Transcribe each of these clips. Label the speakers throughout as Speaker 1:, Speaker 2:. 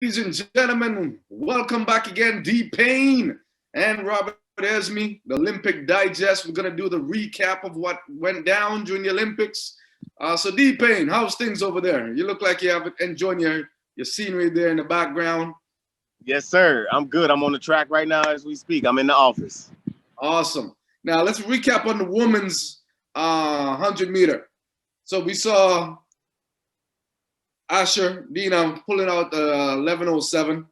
Speaker 1: Ladies and gentlemen, welcome back again. D Payne and Robert Esme, the Olympic Digest. We're going to do the recap of what went down during the Olympics. So, D Payne, how's things over there? You look like you have enjoying your scenery there in the background.
Speaker 2: Yes, sir. I'm good. I'm on the track right now as we speak. I'm in the office.
Speaker 1: Awesome. Now, let's recap on the women's 100 meter. So, we saw Asher Dina pulling out 11:07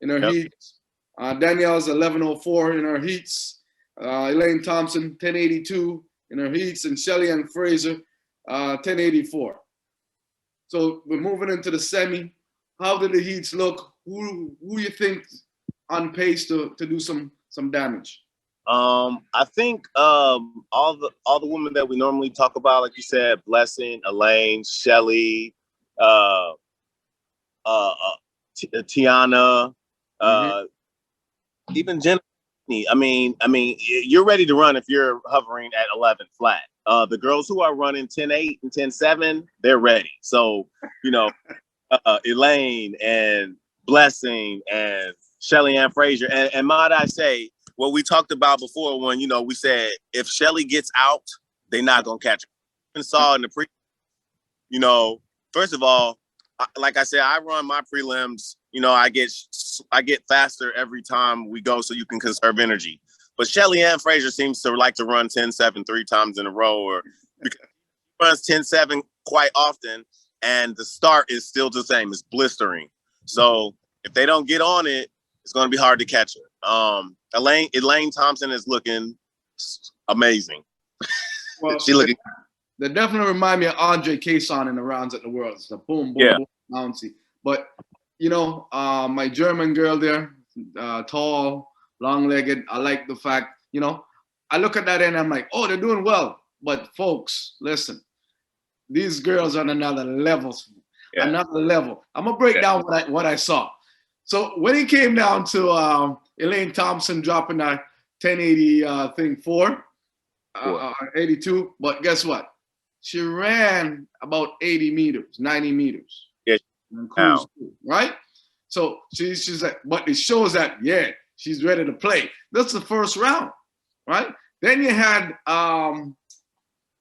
Speaker 1: in her heats. Danielle's 11:04 in her heats. Elaine Thompson 10:82 in her heats, and Shelly Ann Fraser 10:84. So we're moving into the semi. How did the heats look? Who you think on pace to do some damage?
Speaker 2: I think all the women that we normally talk about, like you said, Blessing, Elaine, Shelly, Tiana, even Jenna. I mean, you're ready to run if you're hovering at 11 flat. The girls who are running 10:8 and 10:7, they're ready. So, Elaine and Blessing and Shelly Ann Fraser. And might I say, what we talked about before when, we said if Shelly gets out, they're not going to catch her. We saw in the first of all, like I said, I run my prelims. I get faster every time we go, so you can conserve energy. But Shelly Ann Fraser seems to like to run 10:7 3 times in a row, or because she runs 10:7 quite often, and the start is still the same. It's blistering. So if they don't get on it, it's going to be hard to catch her. Elaine Thompson is looking amazing.
Speaker 1: Well,
Speaker 2: she looking.
Speaker 1: They definitely remind me of Andre Cason in the rounds at the World. It's a boom, boom, bouncy. But my German girl there, tall, long-legged. I like the fact, I look at that and I'm like, oh, they're doing well. But folks, listen, these girls are on another level. Yeah. Another level. I'm gonna break down what I saw. So when it came down to Elaine Thompson dropping that 1080 thing 82, but guess what? She ran about 80 meters, 90 meters.
Speaker 2: Yeah.
Speaker 1: Right? So she's like, but it shows that, she's ready to play. That's the first round, right? Then you had,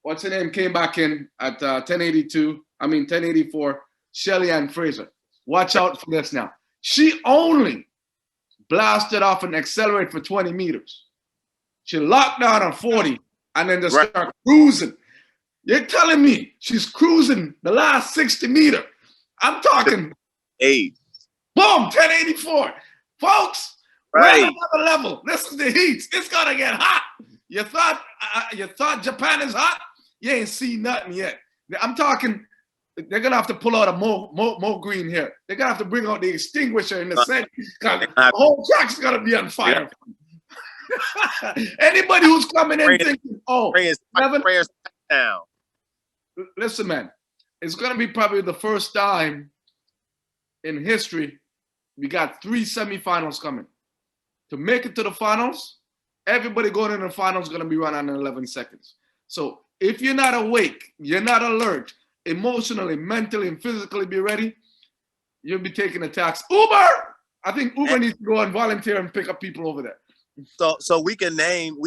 Speaker 1: what's her name, came back in at 1084, Shelly Ann Fraser. Watch out for this now. She only blasted off and accelerated for 20 meters. She locked down on 40 and then just started cruising. You're telling me she's cruising the last 60 meters. I'm talking
Speaker 2: 8.
Speaker 1: Boom, 1084. Folks, right on another level. This is the heats. It's gonna get hot. You thought Japan is hot? You ain't seen nothing yet. I'm talking, they're gonna have to pull out a Mo Green here. They're gonna have to bring out the extinguisher in the center. The whole track's gonna be on fire. Yeah. Anybody who's coming in thinking,
Speaker 2: prayers down.
Speaker 1: Listen, man, it's going to be probably the first time in history we got 3 semifinals coming. To make it to the finals, everybody going in the finals is going to be running in 11 seconds. So if you're not awake, you're not alert, emotionally, mentally, and physically be ready, you'll be taking a taxi. Uber! I think Uber needs to go and volunteer and pick up people over there.
Speaker 2: So we can name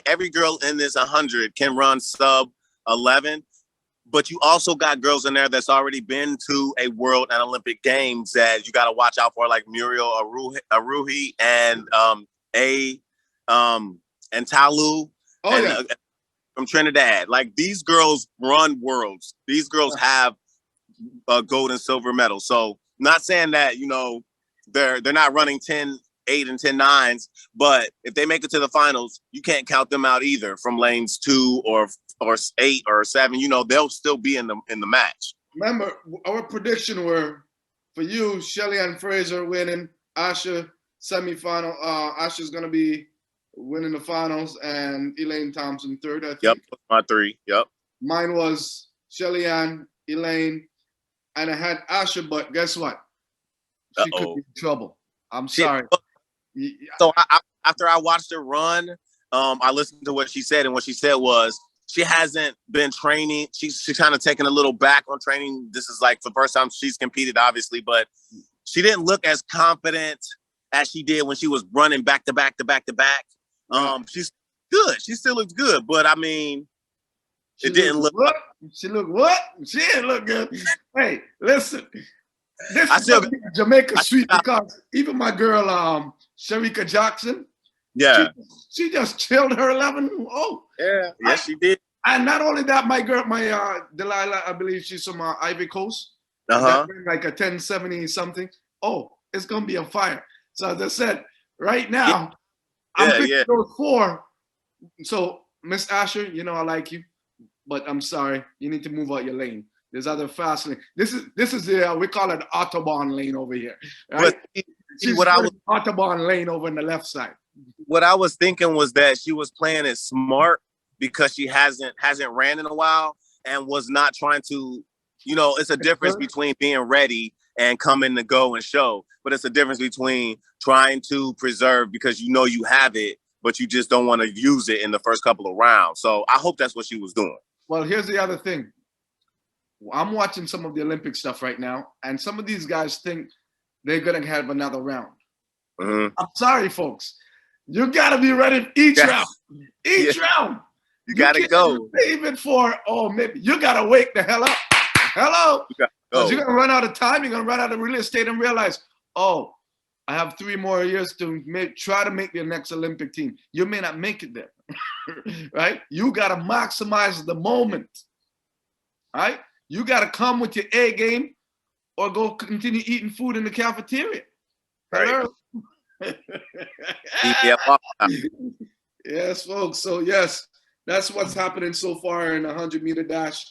Speaker 2: every girl in this 100 can run sub 11, but you also got girls in there that's already been to a World and Olympic Games that you got to watch out for, like Muriel Aruhi and Talu from Trinidad. Like, these girls run worlds. These girls have gold and silver medals. So not saying that they're not running 10-8 and 10-9s, but if they make it to the finals, you can't count them out either from lanes 2 or 8 or 7. They'll still be in the match.
Speaker 1: Remember, our prediction were for you, Shelly Ann Fraser winning, Asher semifinal. Asher's gonna be winning the finals, and Elaine Thompson third. I think.
Speaker 2: Yep, my 3. Yep.
Speaker 1: Mine was Shelly Ann, Elaine, and I had Asher, but guess what? She could be in trouble. I'm sorry.
Speaker 2: So after I watched her run, I listened to what she said, and what she said was she hasn't been training. She's kind of taken a little back on training. This is like the first time she's competed, obviously, but she didn't look as confident as she did when she was running back to back to back to back. She's good. She still looks good, but I mean, it didn't look.
Speaker 1: What? She looked what? She didn't look good. Hey, listen. This is Jamaica Street because even my girl, Sharika Jackson, she just chilled her 11. Oh,
Speaker 2: yeah, yes, she did.
Speaker 1: And not only that, my girl, Delilah, I believe she's from Ivory Coast. Like a 1070 something. Oh, it's gonna be a fire. So as I said, right now, I'm picking those 4. So Miss Asher, you know I like you, but I'm sorry, you need to move out your lane. There's other fast lane. This is the we call it Autobahn lane over here. Right?
Speaker 2: But see, what I was
Speaker 1: Autobahn lane over on the left side.
Speaker 2: What I was thinking was that she was playing it smart because she hasn't ran in a while and was not trying to, you know, it's a difference between being ready and coming to go and show, but it's a difference between trying to preserve because you know you have it, but you just don't want to use it in the first couple of rounds. So I hope that's what she was doing.
Speaker 1: Well, here's the other thing. I'm watching some of the Olympic stuff right now, and some of these guys think they're going to have another round. I'm sorry, folks. You got to be ready each round. Each round.
Speaker 2: You got to go.
Speaker 1: Save it for, maybe you got to wake the hell up. Hello. Because you're going to run out of time. You're going to run out of real estate and realize, I have 3 more years to try to make the next Olympic team. You may not make it there, right? You got to maximize the moment, right? You got to come with your A game or go continue eating food in the cafeteria.
Speaker 2: Right.
Speaker 1: Yes, folks. So, yes, that's what's happening so far in the 100-meter dash.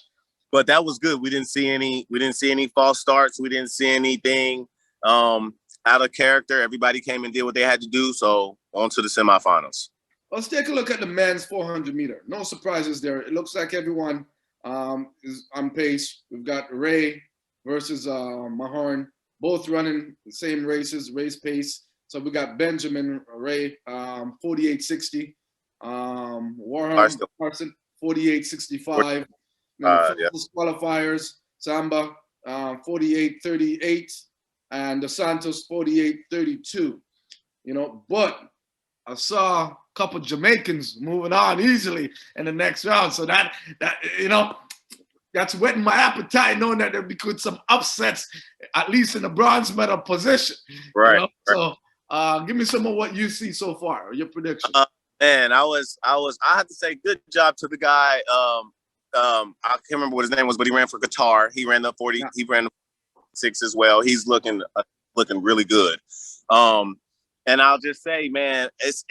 Speaker 2: But that was good. We didn't see any false starts. We didn't see anything out of character. Everybody came and did what they had to do. So on to the semifinals.
Speaker 1: Let's take a look at the men's 400-meter. No surprises there. It looks like everyone is on pace. We've got Ray versus Mahorn, both running the same race pace. So we got Benjamin Ray, 48.60. Warren Carson, 48.65. Qualifiers, Samba, 48.38, and Dos Santos, 48.32. You know, but I saw a couple Jamaicans moving on easily in the next round. So that you know, that's whetting my appetite, knowing that there'll be some upsets, at least in the bronze medal position.
Speaker 2: Right.
Speaker 1: You know? So give me some of what you see so far, or your prediction.
Speaker 2: Man, I have to say good job to the guy. I can't remember what his name was, but he ran for Qatar. He ran the 40. Yeah. He ran the 6 as well. He's looking really good. And I'll just say, man, it's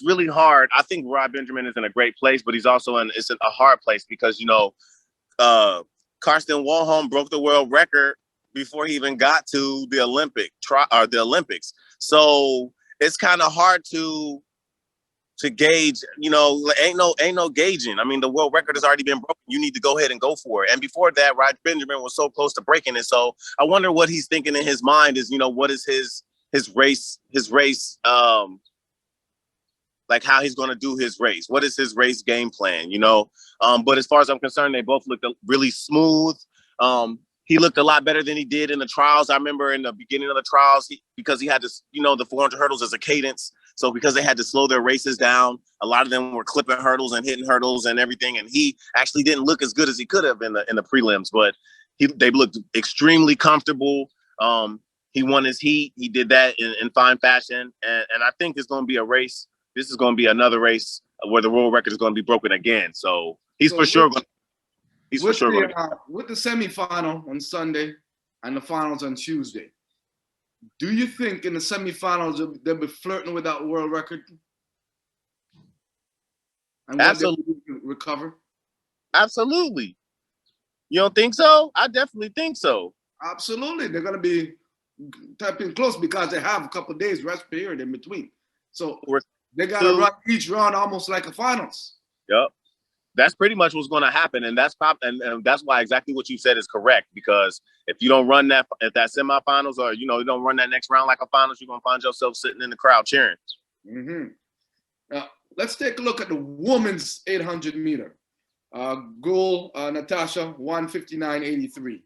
Speaker 2: really hard. I think Rod Benjamin is in a great place, but he's also in a hard place because, you know, Karsten Warholm broke the world record before he even got to the Olympics. So it's kind of hard to gauge, you know, ain't no gauging. I mean, the world record has already been broken. You need to go ahead and go for it. And before that, Rod Benjamin was so close to breaking it. So I wonder what he's thinking in his mind is, you know, what is his race, like how he's going to do his race. What is his race game plan, you know? But as far as I'm concerned, they both looked really smooth. He looked a lot better than he did in the trials. I remember in the beginning of the trials, because he had to, you know, the 400 hurdles as a cadence. So because they had to slow their races down, a lot of them were clipping hurdles and hitting hurdles and everything. And he actually didn't look as good as he could have in the prelims, but they looked extremely comfortable. He won his heat. He did that in fine fashion. And I think it's going to be a race. This is going to be another race where the world record is going to be broken again. So he's for sure going to. With
Speaker 1: the semifinal on Sunday and the finals on Tuesday, do you think in the semifinals they'll be flirting with that world record? And
Speaker 2: absolutely.
Speaker 1: Recover?
Speaker 2: Absolutely. You don't think so? I definitely think so.
Speaker 1: Absolutely. They're going to be tapping close because they have a couple of days rest period in between. So they got to run each round almost like a finals.
Speaker 2: Yep. That's pretty much what's going to happen, and that's why exactly what you said is correct. Because if you don't run that at that semifinals, or you don't run that next round like a finals, you're going to find yourself sitting in the crowd cheering.
Speaker 1: Mm-hmm. let's take a look at the women's 800 meter. Goal, Natasha, 1:59.83.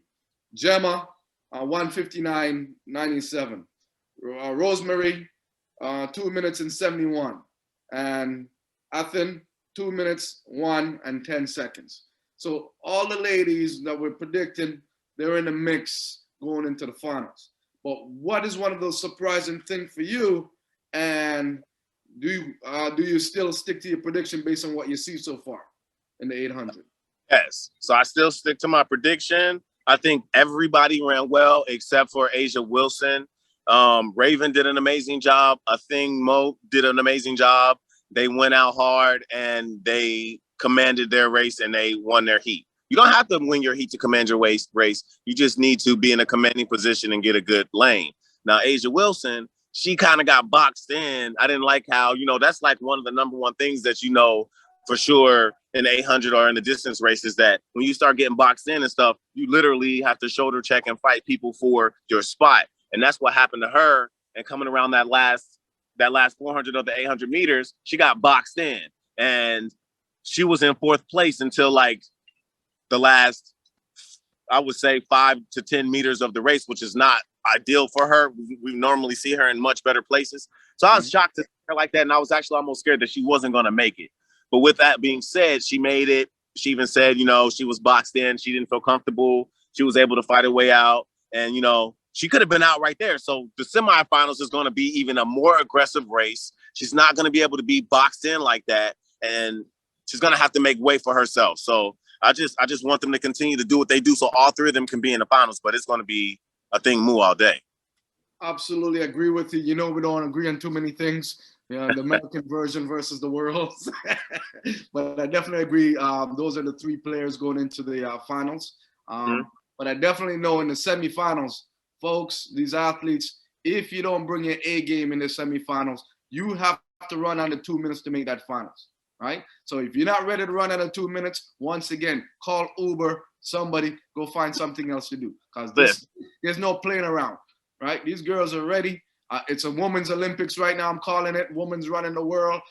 Speaker 1: Gemma, 1:59.97. Rosemary, 2 minutes and 71. And Athen, 2 minutes, 1 and 10 seconds. So all the ladies that we're predicting, they're in the mix going into the finals. But what is one of those surprising things for you? And do you still stick to your prediction based on what you see so far in the 800?
Speaker 2: Yes. So I still stick to my prediction. I think everybody ran well except for Asia Wilson. Raven did an amazing job. Mo did an amazing job. They went out hard and they commanded their race and they won their heat. You don't have to win your heat to command your race. You just need to be in a commanding position and get a good lane. Now, Asia Wilson, she kind of got boxed in. I didn't like how, that's like one of the number one things that for sure in the 800 or in the distance race is that when you start getting boxed in and stuff, you literally have to shoulder check and fight people for your spot. And that's what happened to her. And coming around that last 400 of the 800 meters, she got boxed in. And she was in fourth place until like the last, I would say 5 to 10 meters of the race, which is not ideal for her. We normally see her in much better places. So I was shocked to see her like that. And I was actually almost scared that she wasn't going to make it. But with that being said, she made it. She even said, she was boxed in. She didn't feel comfortable. She was able to fight her way out. And, she could have been out right there. So the semifinals is going to be even a more aggressive race. She's not going to be able to be boxed in like that. And she's going to have to make way for herself. So I just want them to continue to do what they do so all three of them can be in the finals. But it's going to be a thing moo all day.
Speaker 1: Absolutely agree with you. We don't agree on too many things. The American version versus the world. But I definitely agree. Those are the three players going into the finals. But I definitely know in the semifinals, folks, these athletes, if you don't bring your A game in the semifinals, you have to run under 2 minutes to make that finals, right? So if you're not ready to run under 2 minutes, once again, call Uber, somebody, go find something else to do. Because there's no playing around, right? These girls are ready. It's a women's Olympics right now. I'm calling it. Women's running the world.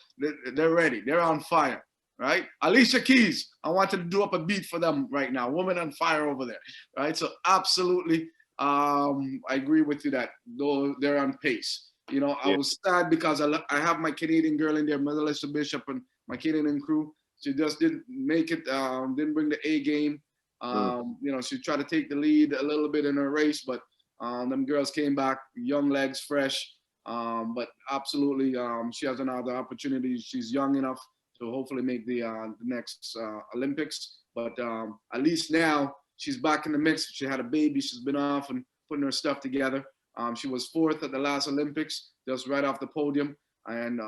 Speaker 1: They're ready. They're on fire, right? Alicia Keys, I wanted to do up a beat for them right now. Women on fire over there, right? So absolutely, I agree with you that though they're on pace. I was sad because I have my Canadian girl in there, Melissa Bishop, and my Canadian crew. She just didn't make it, didn't bring the A game. She tried to take the lead a little bit in her race, but them girls came back, young legs, fresh. But absolutely, she has another opportunity. She's young enough to hopefully make the next Olympics. But at least now she's back in the mix. She had a baby. She's been off and putting her stuff together. She was fourth at the last Olympics, just right off the podium. And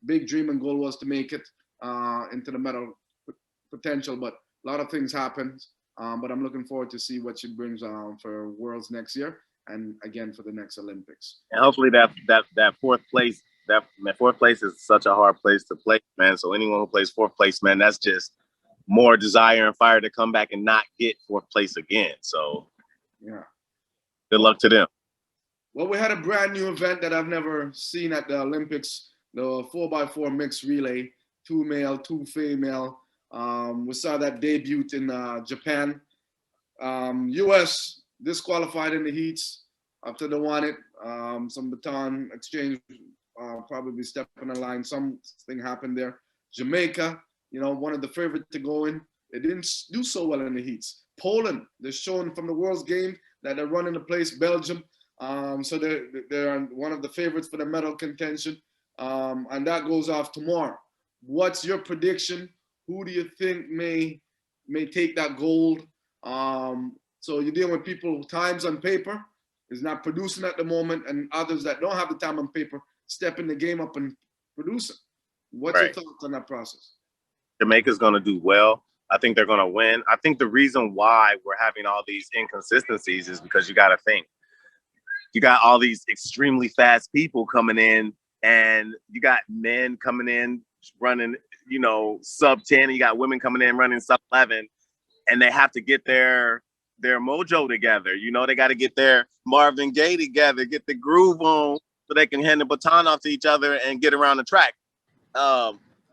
Speaker 1: big dream and goal was to make it into the medal potential. But a lot of things happened. But I'm looking forward to see what she brings for Worlds next year and again for the next Olympics.
Speaker 2: And hopefully that fourth place, that fourth place is such a hard place to play, man. So anyone who plays fourth place, man, that's just more desire and fire to come back and not get fourth place again. So
Speaker 1: yeah,
Speaker 2: good luck to them.
Speaker 1: Well, we had a brand new event that I've never seen at the Olympics, the 4x4 mixed relay, 2 male, 2 female. We saw that debut in Japan. U.S. disqualified in the heats after they won it. Some baton exchange, probably stepping the line. Something happened there. Jamaica, one of the favorites to go in. They didn't do so well in the heats. Poland, they're showing from the World's game that they're running the place. Belgium, so they're one of the favorites for the medal contention. And that goes off tomorrow. What's your prediction? Who do you think may take that gold? So you're dealing with people, times on paper is not producing at the moment, and others that don't have the time on paper stepping the game up and producing. What's your thoughts on that process?
Speaker 2: Jamaica's going to do well. I think they're going to win. I think the reason why we're having all these inconsistencies is because you got to think. You got all these extremely fast people coming in, and you got men coming in running, sub 10, and you got women coming in running sub 11, and they have to get their mojo together. They got to get their Marvin Gaye together, get the groove on so they can hand the baton off to each other and get around the track.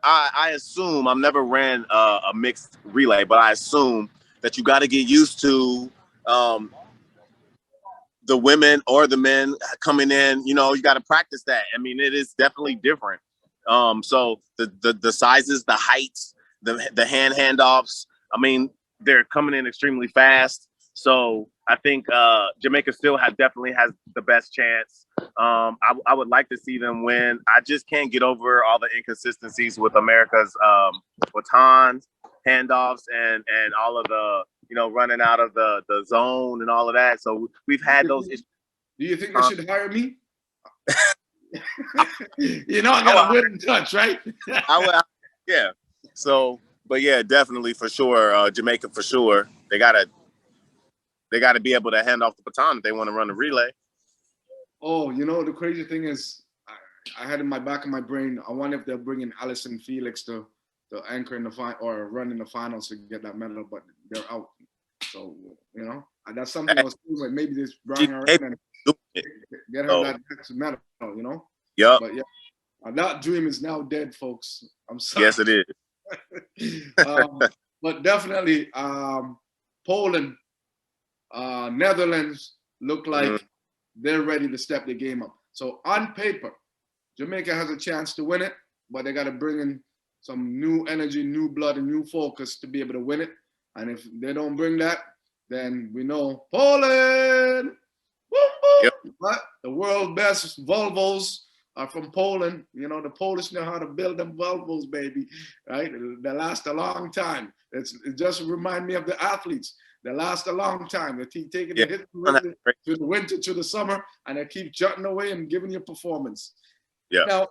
Speaker 2: I assume, I've never ran a mixed relay, but I assume that you got to get used to the women or the men coming in. You know, you got to practice that. I mean, it is definitely different. So the sizes, the heights, the handoffs. I mean, they're coming in extremely fast. So I think Jamaica still definitely has the best chance. I would like to see them win. I just can't get over all the inconsistencies with America's batons, handoffs, and all of the, you know, running out of the zone and all of that. So we've had those issues.
Speaker 1: Do you think they should hire me? You know, I got a wooden touch, right?
Speaker 2: Yeah. So, but yeah, definitely for sure, Jamaica for sure. They gotta be able to hand off the baton if they want to run the relay.
Speaker 1: Oh, you know, the crazy thing is, I had in my back of my brain, I wonder if they'll bring in Allyson Felix to anchor in the final or run in the finals to get that medal, but they're out. So, you know, that's something I was like, maybe this bring her in and get her that next medal, you know?
Speaker 2: Yeah.
Speaker 1: But yeah, that dream is now dead, folks. I'm sorry.
Speaker 2: Yes, it is.
Speaker 1: But definitely, Poland, Netherlands look like they're ready to step the game up. So on paper, Jamaica has a chance to win it, but they got to bring in some new energy, new blood, and new focus to be able to win it. And if they don't bring that, then we know Poland. Yep. But the world's best Volvos are from Poland. You know, the Polish know how to build them Volvos, baby, right? They last a long time. It just remind me of the athletes. They last a long time. They keep taking the hit to the winter, to the summer, and they keep jutting away and giving you performance.
Speaker 2: Yeah.
Speaker 1: Now,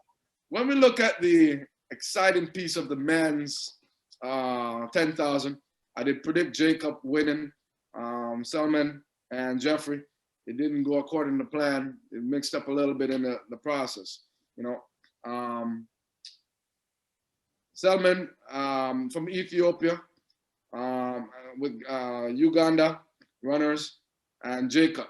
Speaker 1: when we look at the exciting piece of the men's 10,000, I did predict Jacob winning, Selman and Jeffrey. It didn't go according to plan. It mixed up a little bit in the process. You know, Selman from Ethiopia, with Uganda runners, and Jacob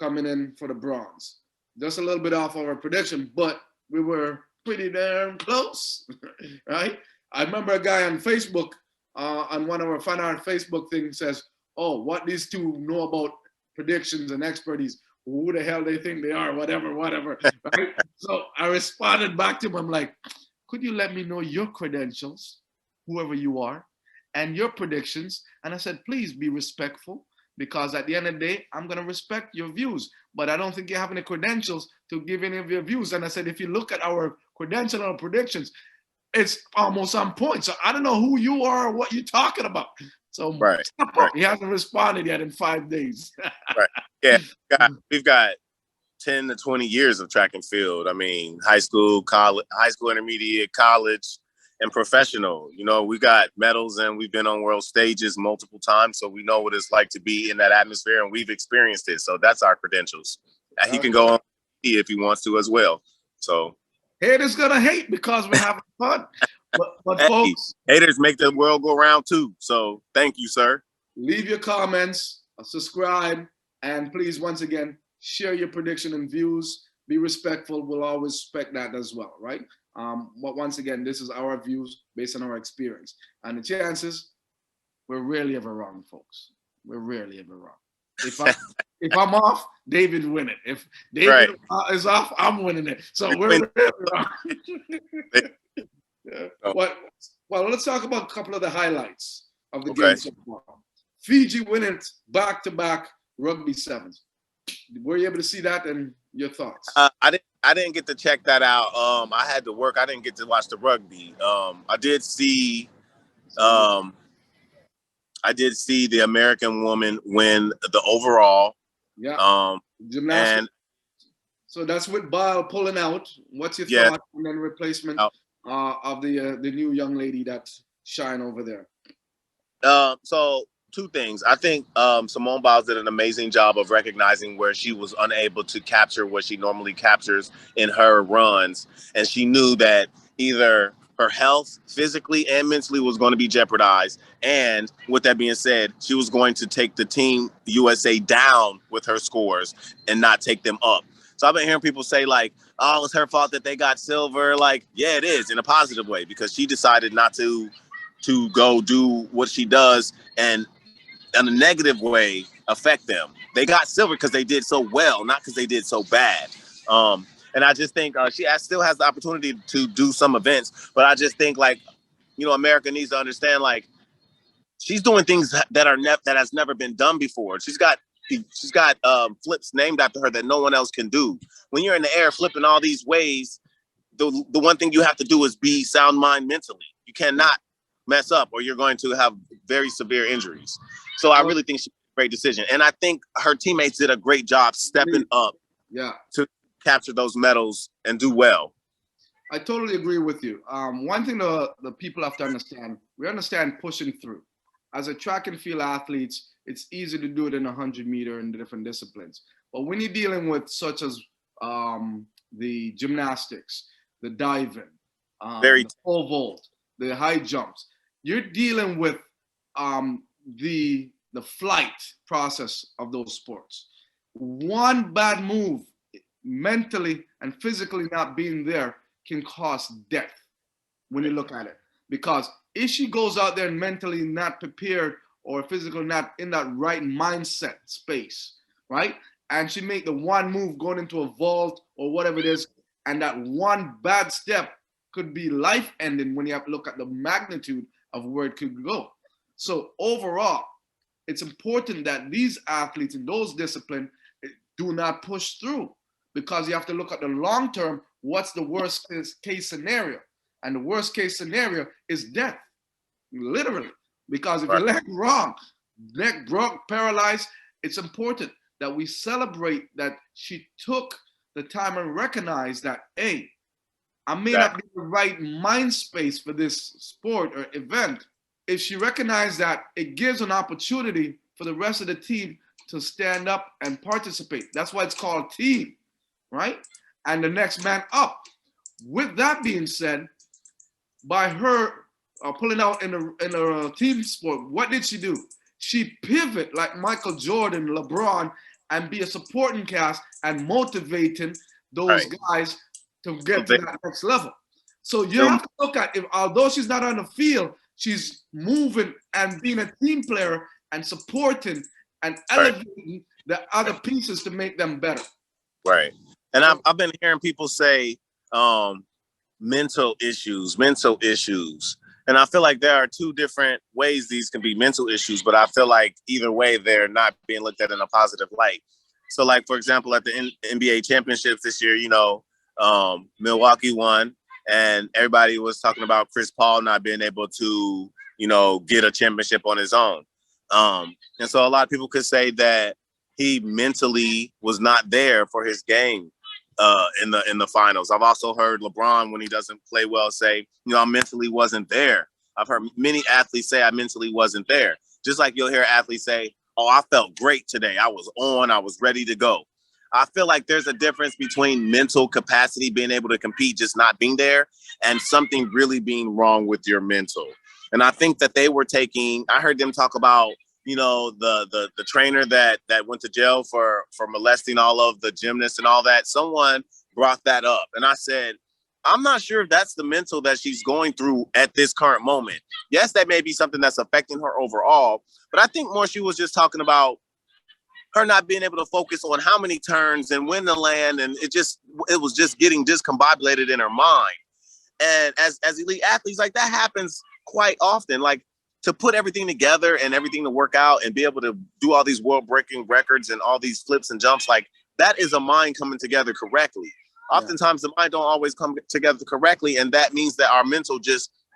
Speaker 1: coming in for the bronze. Just a little bit off our prediction, but we were pretty damn close, right? I remember a guy on Facebook, on one of our fan art Facebook things says, oh, what these two know about predictions and expertise, who the hell they think they are, whatever, right? So I responded back to him, I'm like, could you let me know your credentials, whoever you are, and your predictions? And I said, please be respectful, because at the end of the day, I'm going to respect your views, but I don't think you have any credentials to give any of your views. And I said, if you look at our credentials and our predictions, it's almost on point. So I don't know who you are or what you're talking about. So he hasn't responded yet in 5 days.
Speaker 2: Right. Yeah. We've got 10 to 20 years of track and field. I mean, high school, intermediate, college, and professional. You know, we got medals and we've been on world stages multiple times. So we know what it's like to be in that atmosphere, and we've experienced it. So that's our credentials. He can go on if he wants to as well. So
Speaker 1: haters gonna hate because we're having fun. But folks,
Speaker 2: haters make the world go round too. So thank you, sir.
Speaker 1: Leave your comments, subscribe, and please, once again, share your prediction and views. Be respectful. We'll always respect that as well, right? But once again, this is our views based on our experience. And the chances, we're rarely ever wrong, folks. We're rarely ever wrong. If I'm off, David win it. If David is off, I'm winning it. So we're rarely wrong. Yeah. Well, let's talk about a couple of the highlights of the game so far. Fiji winning back-to-back rugby sevens. Were you able to see that, and your thoughts?
Speaker 2: I didn't get to check that out. I had to work. I didn't get to watch the rugby. I did see the American woman win the overall.
Speaker 1: Yeah. Gymnastics. So that's with Biles pulling out. What's your thought? And then replacement of the new young lady that shine over there.
Speaker 2: So two things. I think Simone Biles did an amazing job of recognizing where she was unable to capture what she normally captures in her runs. And she knew that either her health physically and mentally was going to be jeopardized. And with that being said, she was going to take the team USA down with her scores and not take them up. So I've been hearing people say like, oh, it's her fault that they got silver. Like, yeah, it is in a positive way because she decided not to go do what she does and in a negative way affect them. They got silver because they did so well, not because they did so bad. And I just think she still has the opportunity to do some events, but I just think like, America needs to understand like she's doing things that has never been done before. She's got flips named after her that no one else can do. When you're in the air flipping all these ways, the one thing you have to do is be sound mind mentally. You cannot mess up or you're going to have very severe injuries. So I really think she made a great decision. And I think her teammates did a great job stepping up to capture those medals and do well.
Speaker 1: I totally agree with you. One thing the people have to understand, we understand pushing through. As a track and field athletes, it's easy to do it in 100 meter and different disciplines. But when you're dealing with such as the gymnastics, the diving, the pole vault, the high jumps, you're dealing with the flight process of those sports. One bad move, mentally and physically not being there, can cause death when you look at it. Because if she goes out there and mentally not prepared or physically not in that right mindset space, right? And she make the one move going into a vault or whatever it is, and that one bad step could be life-ending when you have to look at the magnitude of where it could go. So overall, it's important that these athletes in those disciplines do not push through, because you have to look at the long term. What's the worst case scenario? And the worst case scenario is death, literally. Because if your leg wrong, neck broke, paralyzed, it's important that we celebrate that she took the time and recognized that, hey, I may not be in the right mind space for this sport or event. If she recognized that, it gives an opportunity for the rest of the team to stand up and participate. That's why it's called team, right? And the next man up. With that being said, by her pulling out in a team sport, what did she do? She pivot like Michael Jordan, LeBron, and be a supporting cast and motivating those guys to get to that next level. So you have to look at, although she's not on the field, she's moving and being a team player and supporting and elevating the other pieces to make them better.
Speaker 2: Right. And I've been hearing people say mental issues. And I feel like there are two different ways these can be mental issues, but I feel like either way, they're not being looked at in a positive light. So like, for example, at the NBA championships this year, Milwaukee won and everybody was talking about Chris Paul not being able to, get a championship on his own. And so a lot of people could say that he mentally was not there for his game in the finals. I've also heard LeBron, when he doesn't play well, say, I mentally wasn't there. I've heard many athletes say I mentally wasn't there. Just like you'll hear athletes say, oh, I felt great today. I was on, I was ready to go. I feel like there's a difference between mental capacity, being able to compete, just not being there, and something really being wrong with your mental. And I think that they were I heard them talk about, the trainer that went to jail for molesting all of the gymnasts and all that. Someone brought that up. And I said, I'm not sure if that's the mental that she's going through at this current moment. Yes, that may be something that's affecting her overall, but I think more she was just talking about her not being able to focus on how many turns and when to land. And it was just getting discombobulated in her mind. And as elite athletes, like that happens quite often. Like, to put everything together and everything to work out and be able to do all these world-breaking records and all these flips and jumps, like that is a mind coming together correctly. Oftentimes the mind don't always come together correctly, and that means that our mental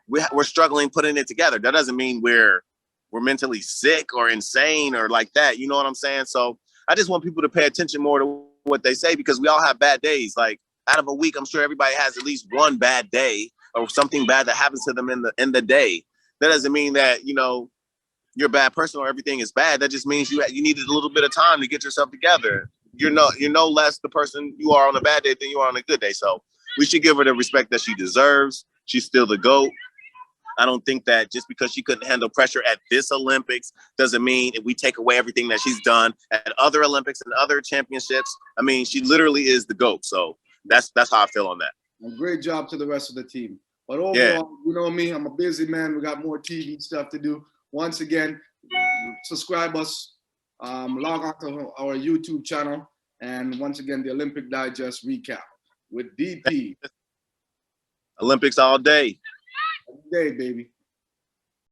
Speaker 2: we're struggling putting it together. That doesn't mean we're mentally sick or insane or like that. You know what I'm saying? So I just want people to pay attention more to what they say, because we all have bad days. Like out of a week, I'm sure everybody has at least one bad day or something bad that happens to them in the day. That doesn't mean that, you're a bad person or everything is bad. That just means you needed a little bit of time to get yourself together. You're no less the person you are on a bad day than you are on a good day. So we should give her the respect that she deserves. She's still the GOAT. I don't think that just because she couldn't handle pressure at this Olympics doesn't mean if we take away everything that she's done at other Olympics and other championships. I mean, she literally is the GOAT. So that's how I feel on that.
Speaker 1: And great job to the rest of the team. But overall, you know me, I'm a busy man. We got more TV stuff to do. Once again, subscribe us, log on to our YouTube channel, and once again, the Olympic Digest recap with DP.
Speaker 2: Olympics all day.
Speaker 1: All day, baby.